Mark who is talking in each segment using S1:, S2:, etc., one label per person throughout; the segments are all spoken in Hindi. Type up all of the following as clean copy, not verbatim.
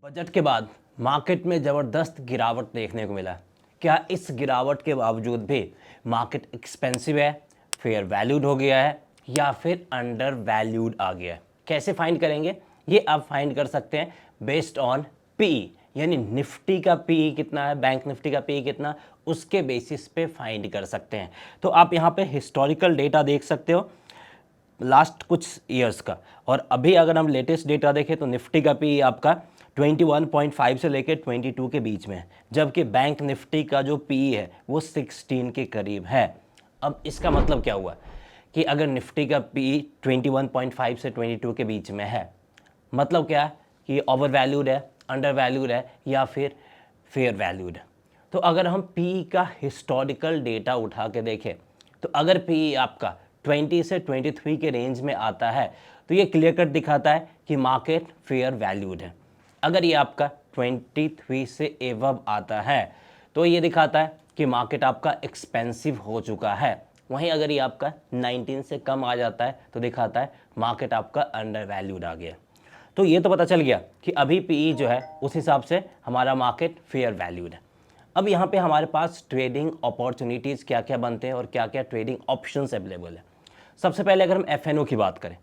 S1: बजट के बाद मार्केट में ज़बरदस्त गिरावट देखने को मिला। क्या इस गिरावट के बावजूद भी मार्केट एक्सपेंसिव है, फेयर वैल्यूड हो गया है या फिर अंडर वैल्यूड आ गया है? कैसे फाइंड करेंगे? ये आप फाइंड कर सकते हैं बेस्ड ऑन पी, यानी निफ्टी का पी कितना है, बैंक निफ्टी का पी कितना, उसके बेसिस पे फाइंड कर सकते हैं। तो आप यहाँ पे हिस्टोरिकल डेटा देख सकते हो लास्ट कुछ ईयर्स का, और अभी अगर हम लेटेस्ट डेटा देखें तो निफ्टी का पी आपका 21.5 से लेकर 22 के बीच में है, जबकि बैंक निफ्टी का जो पी है वो 16 के करीब है। अब इसका मतलब क्या हुआ कि अगर निफ्टी का पी 21.5 से 22 के बीच में है, मतलब क्या है कि ओवर वैल्यूड है, अंडर वैल्यूड है या फिर फेयर वैल्यूड है। तो अगर हम पी का हिस्टोरिकल डेटा उठा के देखें तो अगर पी आपका 20 से 23 के रेंज में आता है तो ये क्लियर कट दिखाता है कि मार्केट फेयर वैल्यूड है। अगर ये आपका 23 से एवब आता है तो ये दिखाता है कि मार्केट आपका एक्सपेंसिव हो चुका है। वहीं अगर ये आपका 19 से कम आ जाता है तो दिखाता है मार्केट आपका अंडर वैल्यूड आ गया। तो ये तो पता चल गया कि अभी पीई जो है उस हिसाब से हमारा मार्केट फेयर वैल्यूड है। अब यहाँ पे हमारे पास ट्रेडिंग अपॉर्चुनिटीज़ क्या क्या बनते हैं और क्या क्या ट्रेडिंग ऑप्शंस अवेलेबल है। सबसे पहले अगर हम एफएनओ की बात करें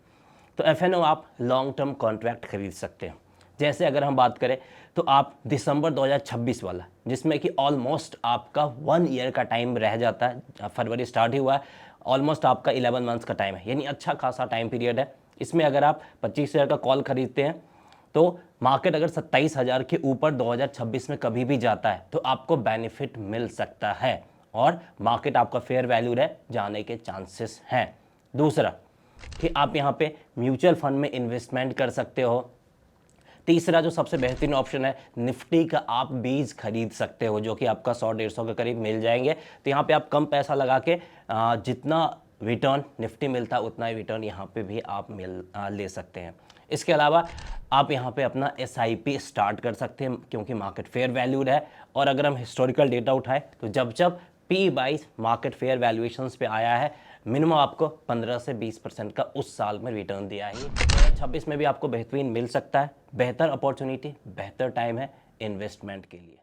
S1: तो एफएनओ आप लॉन्ग टर्म कॉन्ट्रैक्ट खरीद सकते हैं। जैसे अगर हम बात करें तो आप दिसंबर 2026 वाला, जिसमें कि ऑलमोस्ट आपका 1 ईयर का टाइम रह जाता है, फरवरी स्टार्ट ही हुआ है, ऑलमोस्ट आपका 11 मंथ्स का टाइम है, यानी अच्छा खासा टाइम पीरियड है। इसमें अगर आप 25,000 का कॉल खरीदते हैं तो मार्केट अगर 27,000 के ऊपर 2026 में कभी भी जाता है तो आपको बेनिफिट मिल सकता है और मार्केट आपका फेयर वैल्यू है जाने के चांसेस हैं। दूसरा कि आप यहाँ पे म्यूचुअल फंड में इन्वेस्टमेंट कर सकते हो। तीसरा जो सबसे बेहतरीन ऑप्शन है, निफ्टी का आप बीज खरीद सकते हो जो कि आपका 100-150 के करीब मिल जाएंगे। तो यहाँ पे आप कम पैसा लगा के जितना रिटर्न निफ्टी मिलता है उतना ही रिटर्न यहाँ पे भी आप ले सकते हैं। इसके अलावा आप यहाँ पे अपना SIP स्टार्ट कर सकते हैं क्योंकि मार्केट फेयर वैल्यूड है। और अगर हम हिस्टोरिकल डेटा उठाएं तो जब जब P/E मार्केट फेयर वैल्यूएशंस पे आया है, मिनिमम आपको 15 से 20% का उस साल में रिटर्न दिया है। 2026 में भी आपको बेहतरीन मिल सकता है। बेहतर अपॉर्चुनिटी, बेहतर टाइम है इन्वेस्टमेंट के लिए।